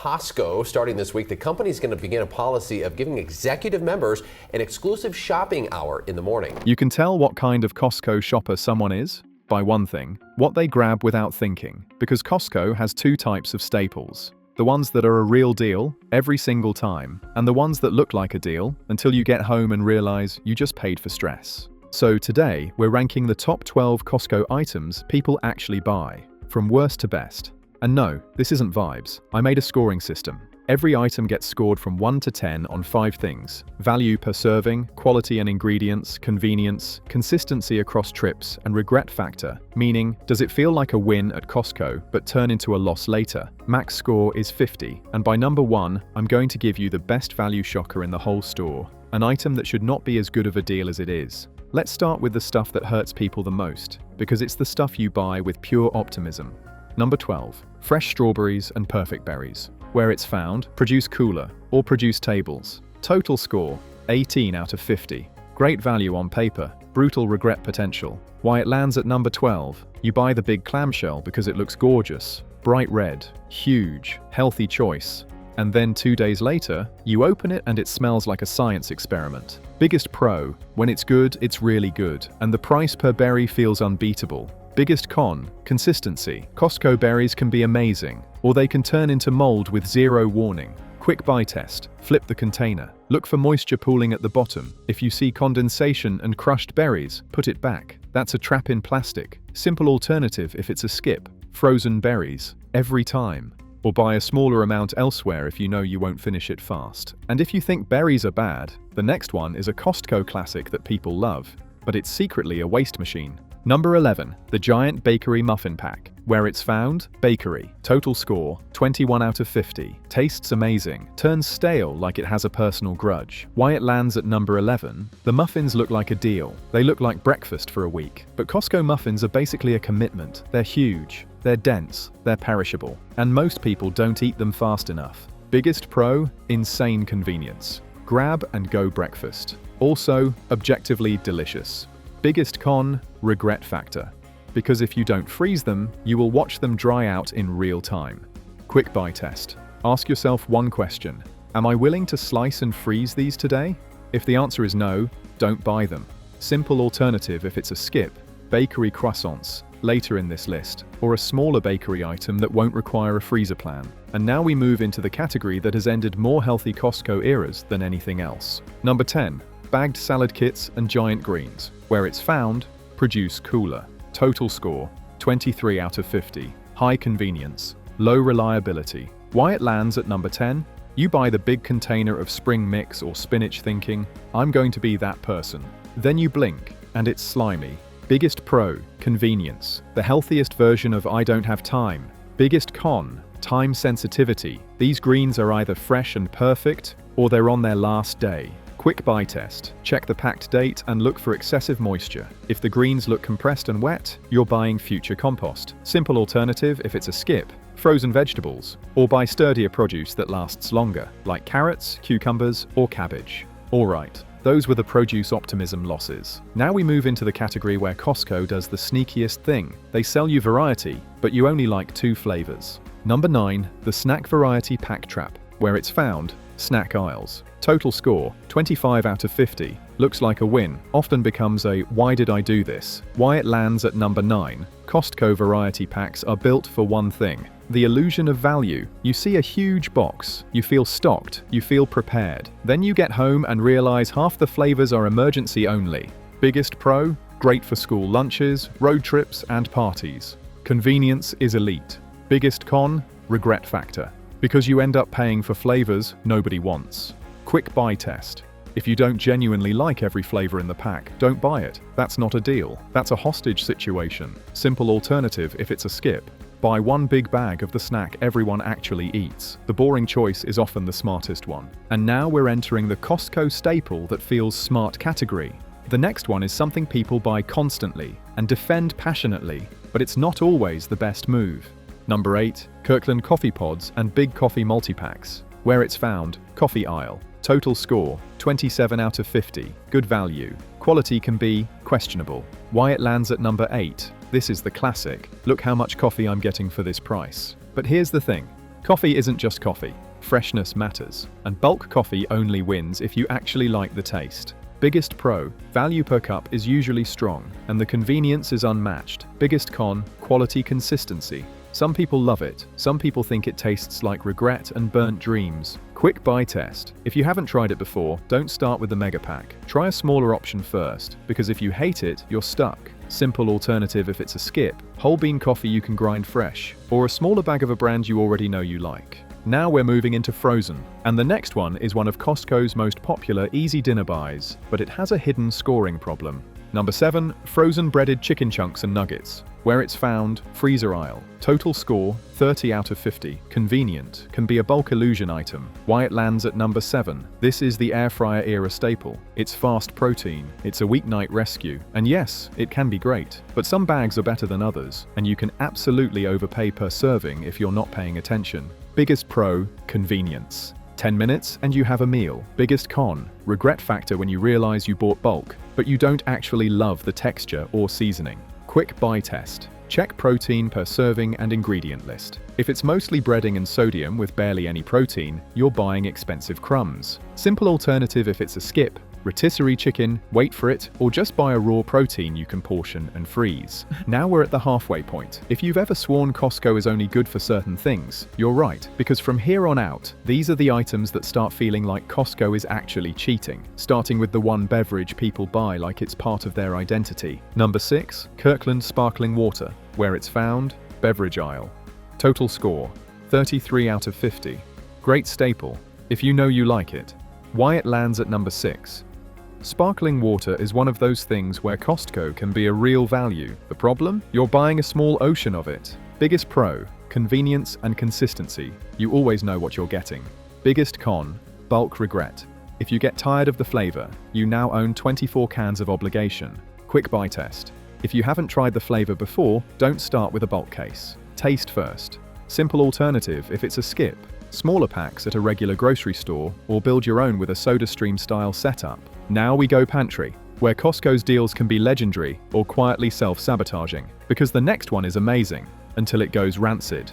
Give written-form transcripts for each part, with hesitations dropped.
Costco, starting this week, the company is going to begin a policy of giving executive members an exclusive shopping hour in the morning. You can tell what kind of Costco shopper someone is by one thing: what they grab without thinking. Because Costco has two types of staples. The ones that are a real deal every single time, and the ones that look like a deal until you get home and realize you just paid for stress. So today, we're ranking the top 12 Costco items people actually buy, from worst to best. And no, this isn't vibes. I made a scoring system. Every item gets scored from 1 to 10 on 5 things: value per serving, quality and ingredients, convenience, consistency across trips, and regret factor, meaning, does it feel like a win at Costco but turn into a loss later? Max score is 50, and by number 1, I'm going to give you the best value shocker in the whole store, an item that should not be as good of a deal as it is. Let's start with the stuff that hurts people the most, because it's the stuff you buy with pure optimism. Number 12. Fresh strawberries and perfect berries. Where it's found, produce cooler or produce tables. Total score, 18 out of 50. Great value on paper, brutal regret potential. Why it lands at number 12. You buy the big clamshell because it looks gorgeous, bright red, huge, healthy choice. And then 2 days later, you open it and it smells like a science experiment. Biggest pro: when it's good, it's really good, and the price per berry feels unbeatable. Biggest con: consistency. Costco berries can be amazing, or they can turn into mold with zero warning. Quick buy test: flip the container. Look for moisture pooling at the bottom. If you see condensation and crushed berries, put it back. That's a trap in plastic. Simple alternative if it's a skip: frozen berries, every time. Or buy a smaller amount elsewhere if you know you won't finish it fast. And if you think berries are bad, the next one is a Costco classic that people love, but it's secretly a waste machine. Number 11. The Giant Bakery Muffin Pack. Where it's found, bakery. Total score, 21 out of 50. Tastes amazing. Turns stale like it has a personal grudge. Why it lands at number 11? The muffins look like a deal. They look like breakfast for a week. But Costco muffins are basically a commitment. They're huge, they're dense, they're perishable. And most people don't eat them fast enough. Biggest pro: insane convenience. Grab and go breakfast. Also, objectively delicious. Biggest con: regret factor. Because if you don't freeze them, you will watch them dry out in real time. Quick buy test. Ask yourself one question: am I willing to slice and freeze these today? If the answer is no, don't buy them. Simple alternative if it's a skip: bakery croissants, later in this list, or a smaller bakery item that won't require a freezer plan. And now we move into the category that has ended more healthy Costco eras than anything else. Number 10. Bagged salad kits and giant greens. Where it's found, produce cooler. Total score, 23 out of 50. High convenience, low reliability. Why it lands at number 10? You buy the big container of spring mix or spinach thinking, I'm going to be that person. Then you blink, and it's slimy. Biggest pro: convenience. The healthiest version of I don't have time. Biggest con: time sensitivity. These greens are either fresh and perfect, or they're on their last day. Quick buy test. Check the packed date and look for excessive moisture. If the greens look compressed and wet, you're buying future compost. Simple alternative if it's a skip: frozen vegetables. Or buy sturdier produce that lasts longer, like carrots, cucumbers, or cabbage. Alright, those were the produce optimism losses. Now we move into the category where Costco does the sneakiest thing. They sell you variety, but you only like 2 flavors. Number 9. The snack variety pack trap. Where it's found, snack aisles. Total score, 25 out of 50. Looks like a win, often becomes a why did I do this? Why it lands at number 9. Costco variety packs are built for one thing: the illusion of value. You see a huge box, you feel stocked, you feel prepared. Then you get home and realize half the flavors are emergency only. Biggest pro: great for school lunches, road trips, and parties. Convenience is elite. Biggest con: regret factor. Because you end up paying for flavors nobody wants. Quick buy test. If you don't genuinely like every flavor in the pack, don't buy it. That's not a deal. That's a hostage situation. Simple alternative if it's a skip: buy one big bag of the snack everyone actually eats. The boring choice is often the smartest one. And now we're entering the Costco staple that feels smart category. The next one is something people buy constantly and defend passionately, but it's not always the best move. Number 8. Kirkland Coffee Pods and Big Coffee Multipacks. Where it's found, coffee aisle. Total score, 27 out of 50. Good value. Quality can be questionable. Why it lands at number 8? This is the classic: look how much coffee I'm getting for this price. But here's the thing: Coffee isn't just coffee. Freshness matters, and bulk coffee only wins if you actually like the taste. Biggest pro, value per cup is usually strong, and the convenience is unmatched. Biggest con, quality consistency. Some people love it, some people think it tastes like regret and burnt dreams. Quick buy test. If you haven't tried it before, don't start with the mega pack. Try a smaller option first, because if you hate it, you're stuck. Simple alternative if it's a skip, whole bean coffee you can grind fresh, or a smaller bag of a brand you already know you like. Now we're moving into frozen, and the next one is one of Costco's most popular easy dinner buys, but it has a hidden scoring problem. Number 7, frozen breaded chicken chunks and nuggets. Where it's found, freezer aisle. Total score, 30 out of 50. Convenient, can be a bulk illusion item. Why it lands at number 7. This is the air fryer era staple. It's fast protein, it's a weeknight rescue, and yes, it can be great. But some bags are better than others, and you can absolutely overpay per serving if you're not paying attention. Biggest pro, convenience. 10 minutes and you have a meal. Biggest con, regret factor when you realize you bought bulk, but you don't actually love the texture or seasoning. Quick buy test. Check protein per serving and ingredient list. If it's mostly breading and sodium with barely any protein, you're buying expensive crumbs. Simple alternative if it's a skip. Rotisserie chicken, wait for it, or just buy a raw protein you can portion and freeze. Now we're at the halfway point. If you've ever sworn Costco is only good for certain things, you're right, because from here on out, these are the items that start feeling like Costco is actually cheating, starting with the one beverage people buy like it's part of their identity. Number 6, Kirkland sparkling water. Where it's found, beverage aisle. Total score, 33 out of 50. Great staple, if you know you like it. Why it lands at number 6. Sparkling water is one of those things where Costco can be a real value. The problem? You're buying a small ocean of it. Biggest pro, convenience and consistency. You always know what you're getting. Biggest con, bulk regret. If you get tired of the flavor, you now own 24 cans of obligation. Quick buy test. If you haven't tried the flavor before, don't start with a bulk case. Taste first. Simple alternative if it's a skip. Smaller packs at a regular grocery store, or build your own with a SodaStream style setup. Now we go pantry, where Costco's deals can be legendary or quietly self-sabotaging, because the next one is amazing, until it goes rancid.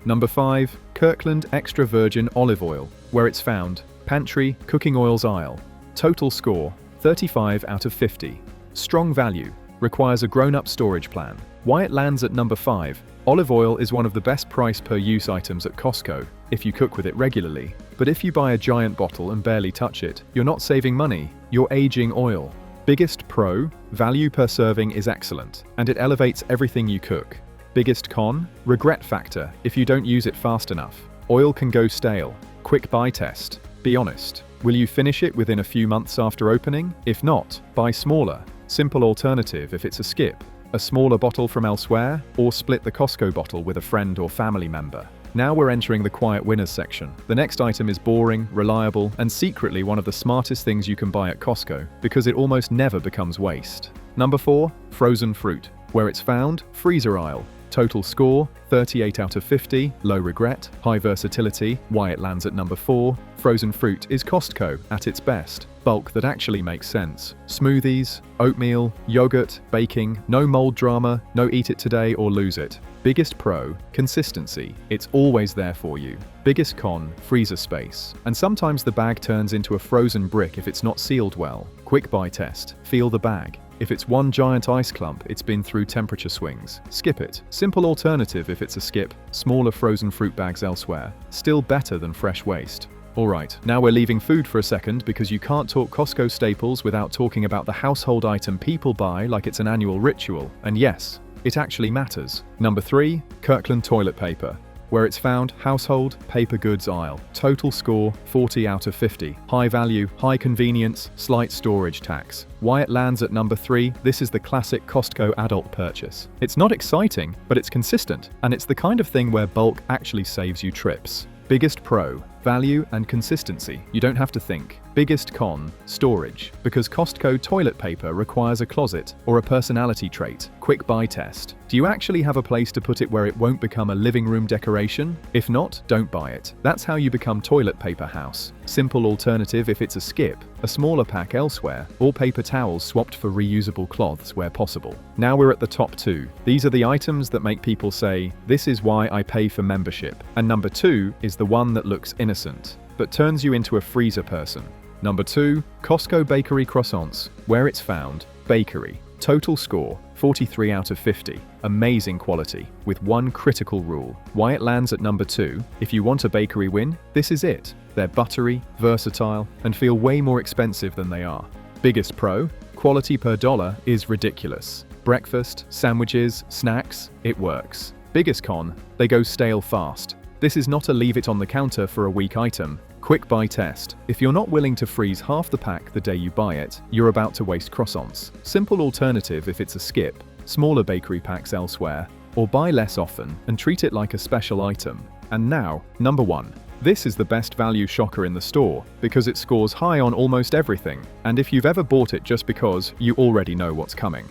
Number 5, Kirkland Extra Virgin Olive Oil. Where it's found, pantry, cooking oils aisle. Total score, 35 out of 50. Strong value, requires a grown-up storage plan. Why it lands at number 5. Olive oil is one of the best price per use items at Costco, if you cook with it regularly. But if you buy a giant bottle and barely touch it, you're not saving money, you're aging oil. Biggest pro, value per serving is excellent, and it elevates everything you cook. Biggest con, regret factor if you don't use it fast enough. Oil can go stale. Quick buy test. Be honest. Will you finish it within a few months after opening? If not, buy smaller. Simple alternative if it's a skip. A smaller bottle from elsewhere, or split the Costco bottle with a friend or family member. Now we're entering the quiet winners section. The next item is boring, reliable, and secretly one of the smartest things you can buy at Costco, because it almost never becomes waste. Number 4, frozen fruit. Where it's found, freezer aisle. Total score, 38 out of 50, low regret, high versatility. Why it lands at number 4, frozen fruit is Costco at its best. Bulk that actually makes sense. Smoothies, oatmeal, yogurt, baking, no mold drama, no eat it today or lose it. Biggest pro, consistency. It's always there for you. Biggest con, freezer space. And sometimes the bag turns into a frozen brick if it's not sealed well. Quick buy test. Feel the bag. If it's one giant ice clump, it's been through temperature swings. Skip it. Simple alternative if it's a skip. Smaller frozen fruit bags elsewhere. Still better than fresh waste. Alright, now we're leaving food for a second because you can't talk Costco staples without talking about the household item people buy like it's an annual ritual. And yes, it actually matters. Number 3, Kirkland toilet paper. Where it's found, household, paper goods aisle. Total score, 40 out of 50. High value, high convenience, slight storage tax. Why it lands at number 3, this is the classic Costco adult purchase. It's not exciting, but it's consistent, and it's the kind of thing where bulk actually saves you trips. Biggest pro, value, and consistency. You don't have to think. Biggest con, storage. Because Costco toilet paper requires a closet or a personality trait. Quick buy test. Do you actually have a place to put it where it won't become a living room decoration? If not, don't buy it. That's how you become toilet paper house. Simple alternative if it's a skip, a smaller pack elsewhere, or paper towels swapped for reusable cloths where possible. Now we're at the top 2. These are the items that make people say, "This is why I pay for membership." And number 2 is the one that looks innocent, but turns you into a freezer person. Number 2, Costco Bakery Croissants. Where it's found, bakery. Total score, 43 out of 50. Amazing quality, with one critical rule. Why it lands at number 2, if you want a bakery win, this is it. They're buttery, versatile, and feel way more expensive than they are. Biggest pro, quality per dollar is ridiculous. Breakfast, sandwiches, snacks, it works. Biggest con, they go stale fast. This is not a leave it on the counter for a week item. Quick buy test. If you're not willing to freeze half the pack the day you buy it, you're about to waste croissants. Simple alternative if it's a skip, smaller bakery packs elsewhere, or buy less often and treat it like a special item. And now, number 1. This is the best value shocker in the store because it scores high on almost everything, and if you've ever bought it just because, you already know what's coming.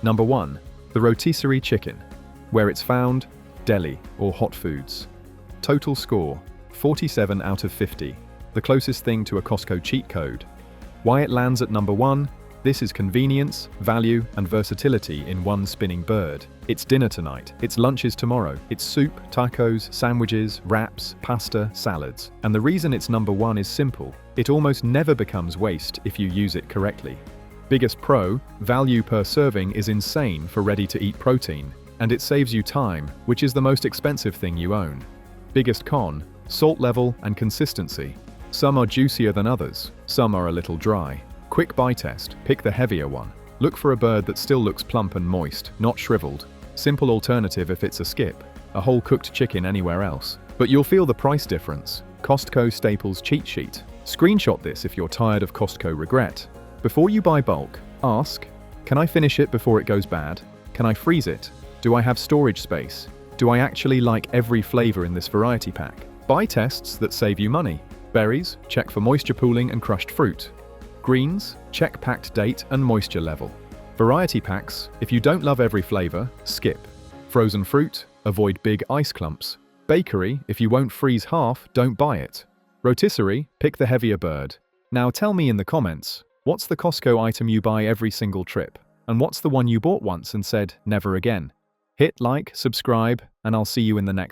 Number 1. The Rotisserie Chicken. Where it's found, deli or hot foods. Total score, 47 out of 50. The closest thing to a Costco cheat code. Why it lands at number 1? This is convenience, value, and versatility in one spinning bird. It's dinner tonight, it's lunches tomorrow, it's soup, tacos, sandwiches, wraps, pasta, salads. And the reason it's number 1 is simple. It almost never becomes waste if you use it correctly. Biggest pro, value per serving is insane for ready-to-eat protein, and it saves you time, which is the most expensive thing you own. Biggest con, salt level and consistency. Some are juicier than others, some are a little dry. Quick buy test, pick the heavier one. Look for a bird that still looks plump and moist, not shriveled. Simple alternative if it's a skip, a whole cooked chicken anywhere else. But you'll feel the price difference. Costco Staples cheat sheet. Screenshot this if you're tired of Costco regret. Before you buy bulk, ask, can I finish it before it goes bad? Can I freeze it? Do I have storage space? Do I actually like every flavor in this variety pack? Buy tests that save you money. Berries, check for moisture pooling and crushed fruit. Greens, check packed date and moisture level. Variety packs, if you don't love every flavor, skip. Frozen fruit, avoid big ice clumps. Bakery, if you won't freeze half, don't buy it. Rotisserie, pick the heavier bird. Now tell me in the comments, what's the Costco item you buy every single trip? And what's the one you bought once and said, never again? Hit like, subscribe, and I'll see you in the next